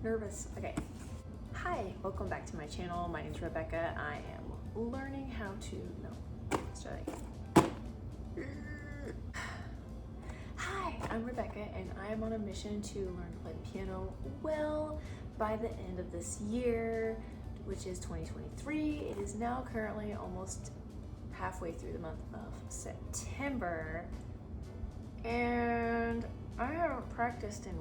nervous. Okay. Hi, welcome back to my channel. My name's Rebecca. I am learning how to, let's try again. Hi, I'm Rebecca and I am on a mission to learn to play the piano well by the end of this year, which is 2023. It is now currently almost halfway through the month of September and I haven't practiced in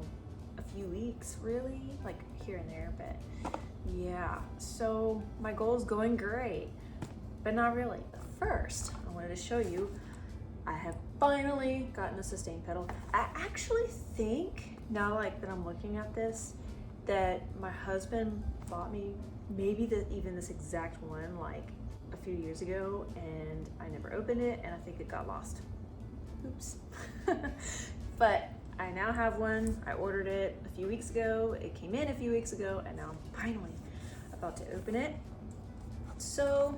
a few weeks, really, like here and there, but yeah. So my goal is going great, but not really. First, I wanted to show you, I have finally gotten a sustain pedal. I actually think, now like that I'm looking at this, that my husband bought me maybe even this exact one like a few years ago, and I never opened it, and I think it got lost. Oops. But I now have one. I ordered it a few weeks ago. It came in a few weeks ago, and now I'm finally about to open it. So,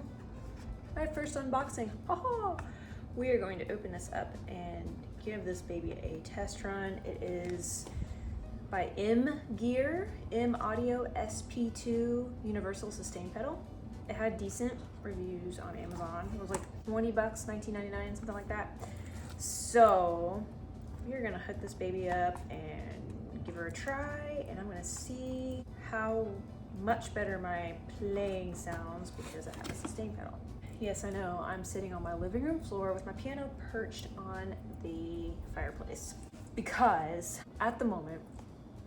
my first unboxing. Oh, we are going to open this up and give this baby a test run. It is by M Audio SP-2 Universal Sustain Pedal. It had decent reviews on Amazon. It was like 20 bucks, $19.99, something like that. So we're gonna hook this baby up and give her a try, and I'm gonna see how much better my playing sounds because I have a sustain pedal. Yes, I know, I'm sitting on my living room floor with my piano perched on the fireplace because at the moment,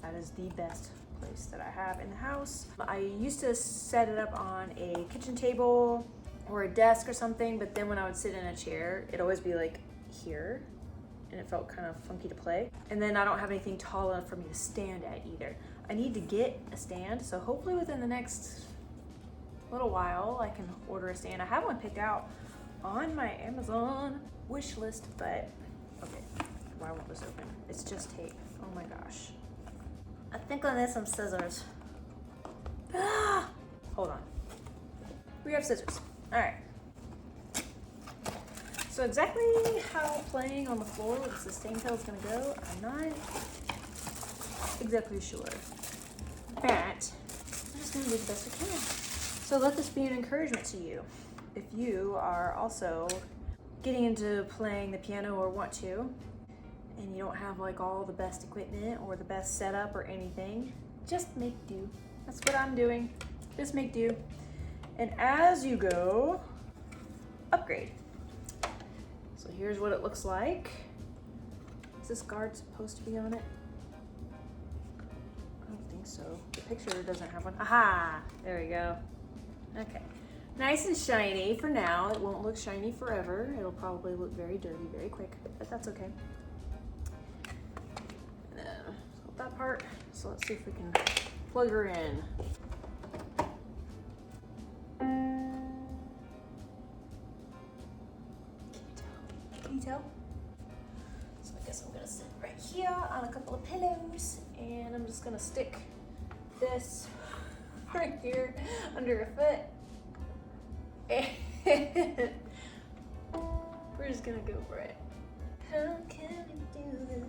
that is the best place that I have in the house. I used to set it up on a kitchen table or a desk or something, but then when I would sit in a chair, it'd always be like here, and it felt kind of funky to play. And then I don't have anything tall enough for me to stand at either. I need to get a stand, so hopefully within the next little while I can order a stand. I have one picked out on my Amazon wish list, but okay, why won't this open? It's just tape. Oh my gosh. I think I need some scissors. Ah! Hold on. We have scissors. All right. So exactly how playing on the floor with the sustain pedal is gonna go, I'm not exactly sure. But I'm just gonna do the best I can. So let this be an encouragement to you. If you are also getting into playing the piano or want to, and you don't have like all the best equipment or the best setup or anything, just make do. That's what I'm doing. Just make do. And as you go, upgrade. So here's what it looks like. Is this guard supposed to be on it? I don't think so. The picture doesn't have one. Aha! There we go. Okay. Nice and shiny for now. It won't look shiny forever. It'll probably look very dirty very quick, but that's okay. And then flip that part. So let's see if we can plug her in. Can you tell? So I guess I'm gonna sit right here on a couple of pillows, and I'm just gonna stick this right here under a foot. And we're just gonna go for it. How can we do this?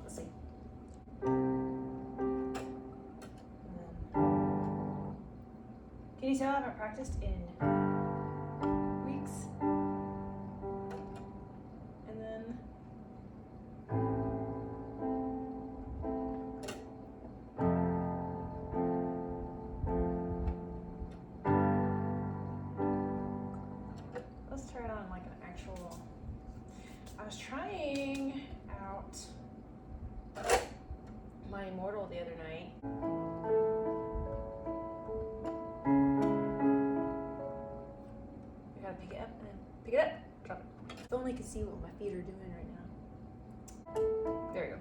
Let's see. Can you tell I haven't practiced in weeks? And then let's try it on like an actual. I was trying out my Immortal the other night. I gotta pick it up and then pick it up, drop it. If only I could see what my feet are doing right now. There we go.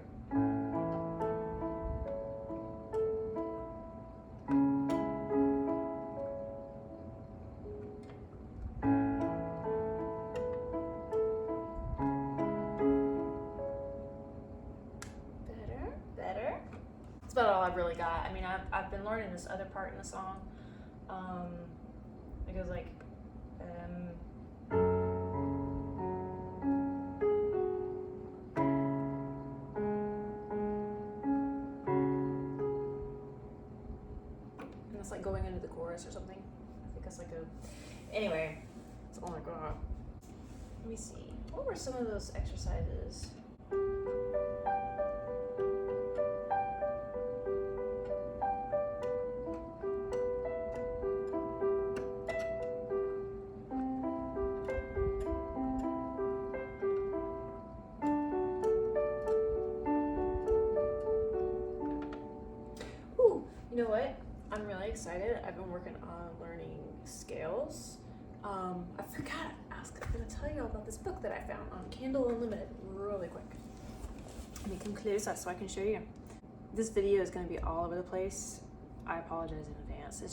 Better. That's about all I've really got. I mean, I've been learning this other part in the song. It goes like, like going into the chorus or something. I think that's like a, anyway, it's all I got. Let me see, what were some of those exercises? You know what? I'm really excited. I've been working on learning scales. I forgot, I was gonna tell you all about this book that I found on Kindle Unlimited really quick. Let me come closer so I can show you. This video is gonna be all over the place. I apologize in advance. It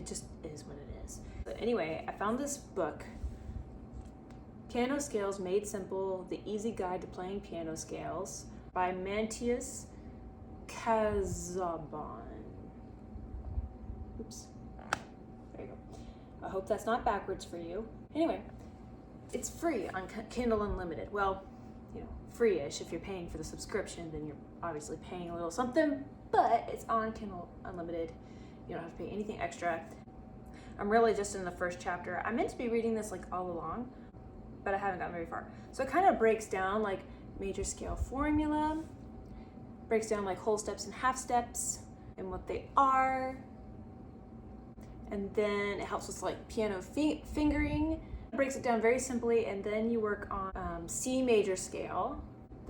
just is what it is. But anyway, I found this book, Piano Scales Made Simple, The Easy Guide to Playing Piano Scales by Mantius Kazaban. Oops, there you go. I hope that's not backwards for you. Anyway, it's free on Kindle Unlimited. Well, you know, free-ish. If you're paying for the subscription, then you're obviously paying a little something, but it's on Kindle Unlimited. You don't have to pay anything extra. I'm really just in the first chapter. I meant to be reading this like all along, but I haven't gotten very far. So it kind of breaks down like major scale formula, breaks down like whole steps and half steps and what they are. And then it helps with like piano fingering. It breaks it down very simply, and then you work on C major scale,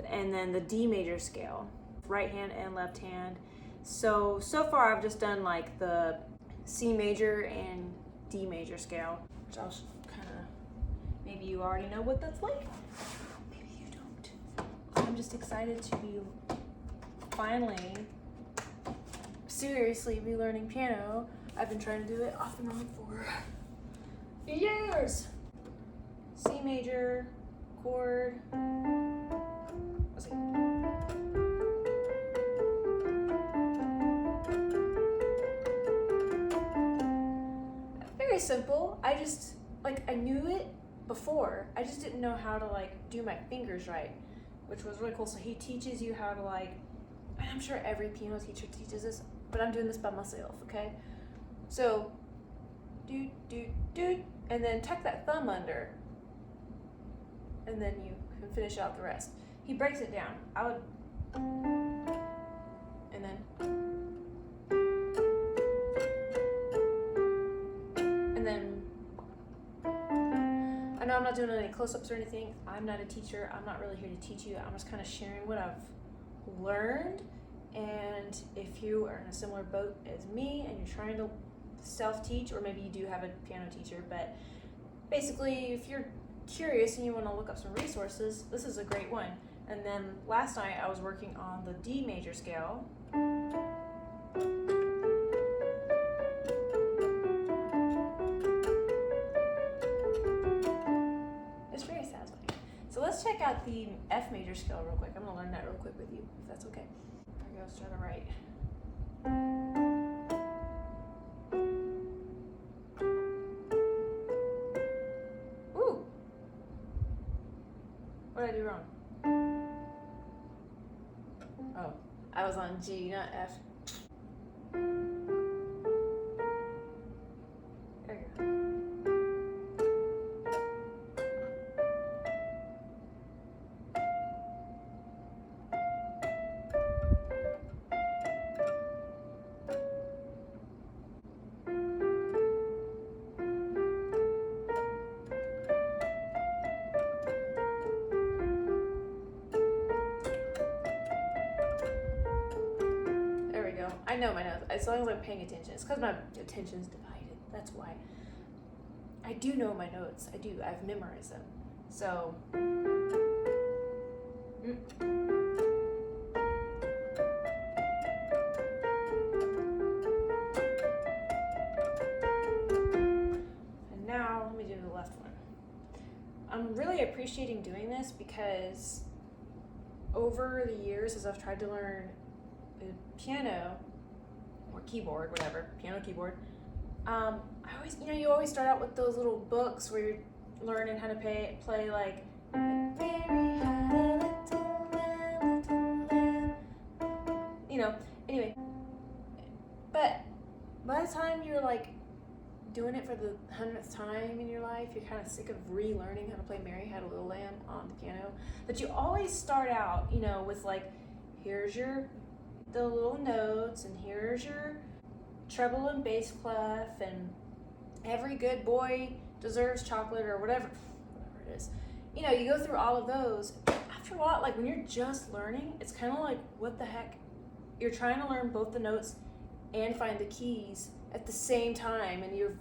and then the D major scale, right hand and left hand. So far I've just done like the C major and D major scale, which I'll kind of, maybe you already know what that's like, maybe you don't. I'm just excited to be finally seriously relearning piano. I've been trying to do it off and on for years. C major, chord. Let's see. Very simple. I just, like, I knew it before. I just didn't know how to, like, do my fingers right, which was really cool. So he teaches you how to, like, and I'm sure every piano teacher teaches this, but I'm doing this by myself, okay? So, do, do, do, and then tuck that thumb under, and then you can finish out the rest. He breaks it down. I would, and then, I know I'm not doing any close-ups or anything. I'm not a teacher. I'm not really here to teach you. I'm just kind of sharing what I've learned. And if you are in a similar boat as me and you're trying to self-teach, or maybe you do have a piano teacher, but basically if you're curious and you want to look up some resources, this is a great one. And then last night I was working on the D major scale. It's very satisfying. So let's check out the F major scale real quick. I'm going to learn that real quick with you, if that's okay. There we go, let's try to write. What did I do wrong? Oh, I was on G, not F. There you go. I know my notes, as long as I'm paying attention. It's because my attention's divided. That's why. I do know my notes. I do. I've memorized them. So. And now, let me do the left one. I'm really appreciating doing this because over the years, as I've tried to learn the piano, or keyboard, whatever, piano keyboard. I always, you always start out with those little books where you're learning how to play like, anyway. But by the time you're like doing it for the 100th time in your life, you're kind of sick of relearning how to play Mary Had a Little Lamb on the piano. But you always start out, you know, with like, here's the little notes, and here's your treble and bass clef, and every good boy deserves chocolate, or whatever it is. You know, you go through all of those. After a while, like when you're just learning, it's kind of like, what the heck? You're trying to learn both the notes and find the keys at the same time, and you're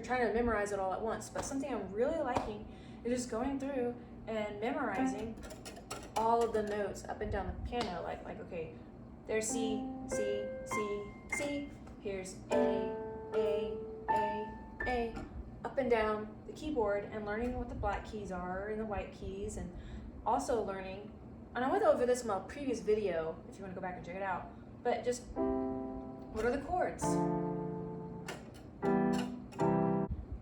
trying to memorize it all at once. But something I'm really liking is just going through and memorizing all of the notes up and down the piano. Like okay, there's C, C, C, C. Here's A, up and down the keyboard, and learning what the black keys are and the white keys, and also learning, and I went over this in my previous video if you want to go back and check it out, but just what are the chords?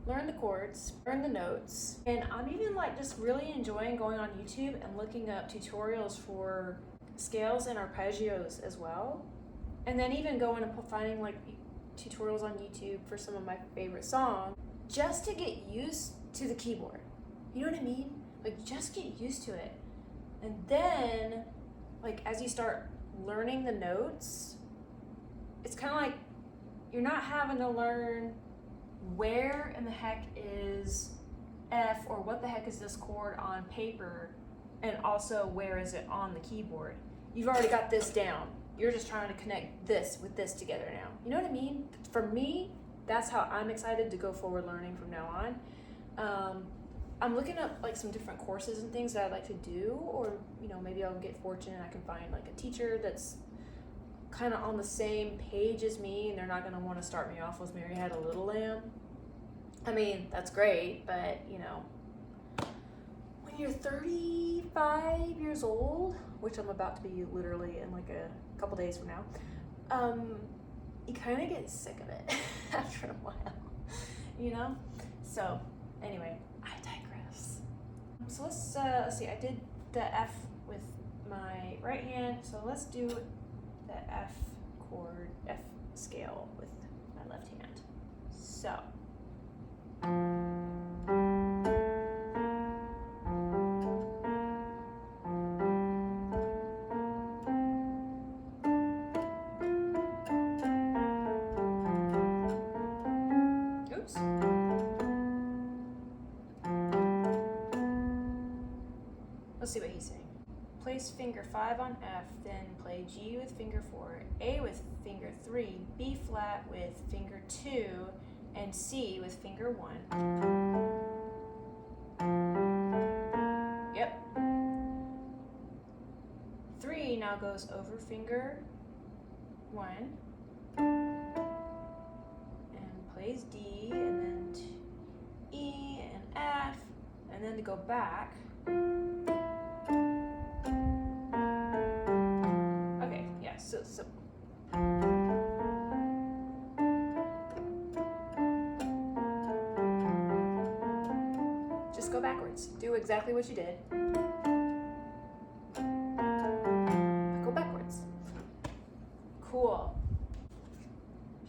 Learn the chords, learn the notes, and I'm even like just really enjoying going on YouTube and looking up tutorials for scales and arpeggios as well, and then even going and finding like tutorials on YouTube for some of my favorite songs, just to get used to the keyboard. You know what I mean? Like just get used to it. And then like as you start learning the notes, it's kind of like you're not having to learn where in the heck is F, or what the heck is this chord on paper, and also where is it on the keyboard. You've already got this down. You're just trying to connect this with this together now. You know what I mean? For me, that's how I'm excited to go forward learning from now on. I'm looking up like some different courses and things that I'd like to do, or you know, maybe I'll get fortunate and I can find like a teacher that's kind of on the same page as me, and they're not going to want to start me off with Mary Had a Little Lamb. I mean, that's great, but you know, when you're 35 years old, which I'm about to be literally in like a couple days from now, you kind of get sick of it after a while, you know? So anyway, I digress. So let's see, I did the F with my right hand, so let's do the F scale with my left hand. So. Oops. Let's see what he's saying. Place finger 5 on F, then play G with finger 4, A with finger 3, B flat with finger 2, and C with finger 1. Yep. 3 now goes over finger 1, and plays D, and then E and F, and then to go back. Okay, yeah, so just go backwards. Do exactly what you did. Go backwards. Cool.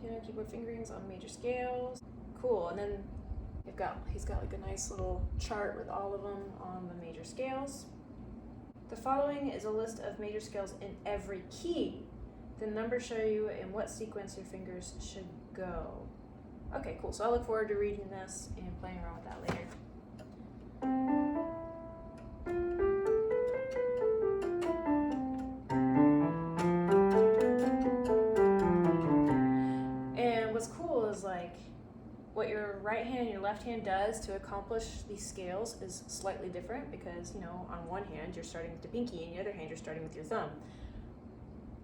Piano keyboard fingerings on major scales. Cool, and then he's got like a nice little chart with all of them on the major scales. The following is a list of major scales in every key. The numbers show you in what sequence your fingers should go. Okay, cool. So I look forward to reading this and playing around with that later. And what's cool is like what your right hand and your left hand does to accomplish these scales is slightly different, because you know, on one hand you're starting with the pinky, and the other hand you're starting with your thumb.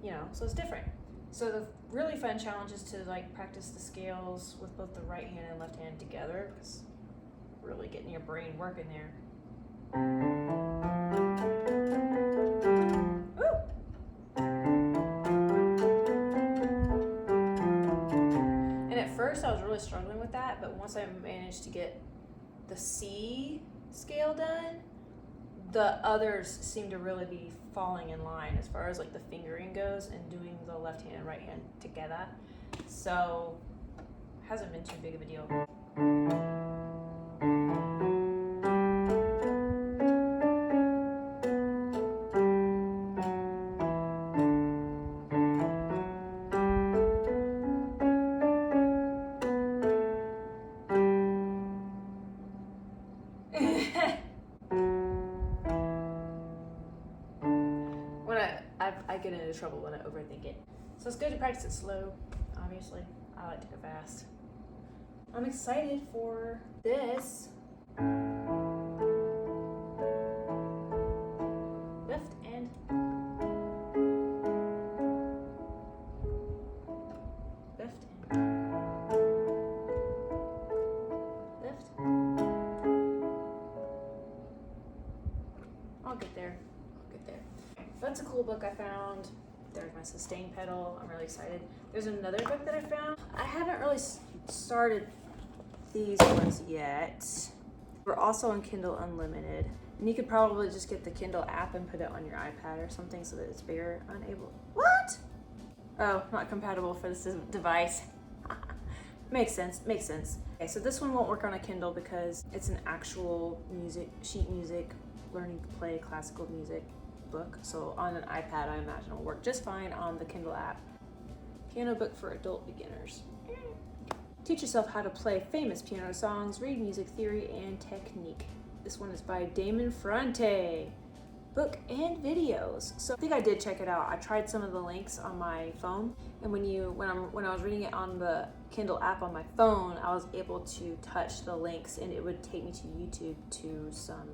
You know, so it's different. So the really fun challenge is to like practice the scales with both the right hand and left hand together, because really getting your brain working there. Woo! And at first I was really struggling with that, but once I managed to get the C scale done, the others seem to really be falling in line as far as like the fingering goes, and doing the left hand and right hand together. So hasn't been too big of a deal. When I get into trouble when I overthink it. So it's good to practice it slow, obviously. I like to go fast. I'm excited for this. Lift and lift and lift. I'll get there. That's a cool book I found. There's my sustain pedal. I'm really excited. There's another book that I found. I haven't really started these ones yet. We're also on Kindle Unlimited. And you could probably just get the Kindle app and put it on your iPad or something so that it's bigger. Unable. What? Oh, not compatible for this device. Makes sense. Okay, so this one won't work on a Kindle because it's an actual sheet music, learning to play classical music book. So on an iPad, I imagine it'll work just fine on the Kindle app. Piano book for adult beginners. Teach yourself how to play famous piano songs, read music theory and technique. This one is by Damon Ferrante. Book and videos. So I think I did check it out. I tried some of the links on my phone, and when I was reading it on the Kindle app on my phone, I was able to touch the links and it would take me to YouTube to some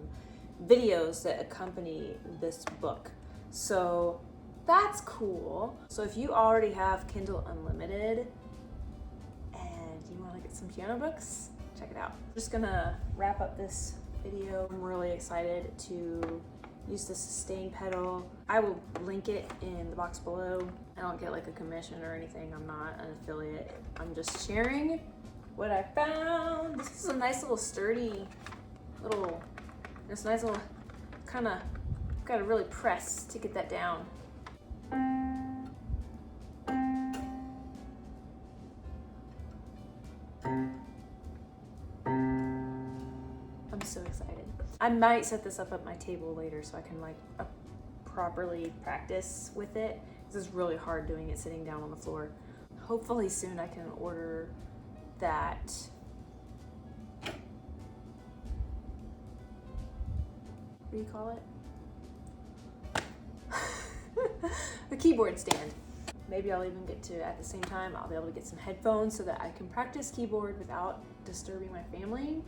videos that accompany this book. So that's cool. So if you already have Kindle Unlimited and you want to get some piano books, check it out. I'm just gonna wrap up this video. I'm really excited to use the sustain pedal. I will link it in the box below. I don't get like a commission or anything. I'm not an affiliate. I'm just sharing what I found. This is a nice little sturdy little, this nice little kind of, gotta really press to get that down. I'm so excited. I might set this up at my table later so I can like properly practice with it. This is really hard doing it sitting down on the floor. Hopefully soon I can order that what do you call it? The keyboard stand. Maybe I'll even get to, at the same time, I'll be able to get some headphones so that I can practice keyboard without disturbing my family.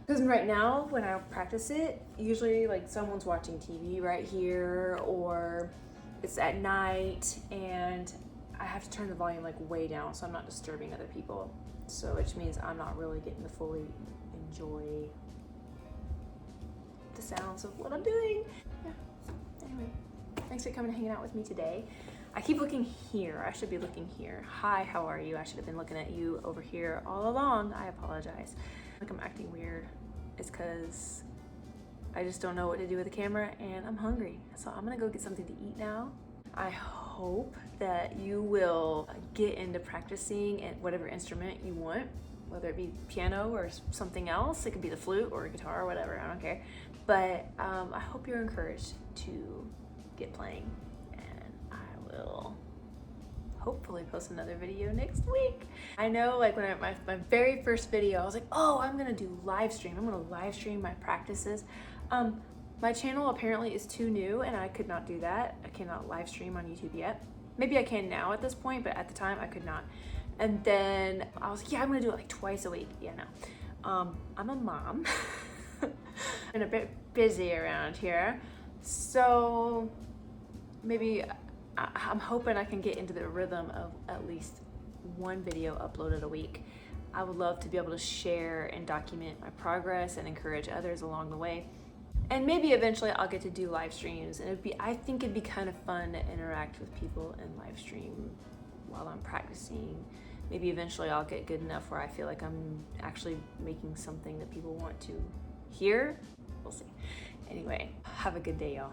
Because right now, when I practice it, usually like someone's watching TV right here, or it's at night, and I have to turn the volume like way down so I'm not disturbing other people. So, which means I'm not really getting to fully enjoy the sounds of what I'm doing. Yeah, anyway, thanks for coming and hanging out with me today. I keep looking here. I should be looking here. Hi, how are you? I should have been looking at you over here all along. I apologize. Like I'm acting weird. It's because I just don't know what to do with the camera and I'm hungry. So I'm gonna go get something to eat now. I hope that you will get into practicing at whatever instrument you want, whether it be piano or something else. It could be the flute or a guitar or whatever, I don't care. But I hope you're encouraged to get playing, and I will hopefully post another video next week. I know like when my very first video, I was like, oh, I'm gonna do live stream. I'm gonna live stream my practices. My channel apparently is too new and I could not do that. I cannot live stream on YouTube yet. Maybe I can now at this point, but at the time I could not. And then I was like, yeah, I'm gonna do it like twice a week. Yeah, no. I'm a mom. And a bit busy around here. So maybe I'm hoping I can get into the rhythm of at least one video uploaded a week. I would love to be able to share and document my progress and encourage others along the way. And maybe eventually I'll get to do live streams, and I think it'd be kind of fun to interact with people in live stream while I'm practicing. Maybe eventually I'll get good enough where I feel like I'm actually making something that people want to hear. We'll see. Anyway, have a good day, y'all.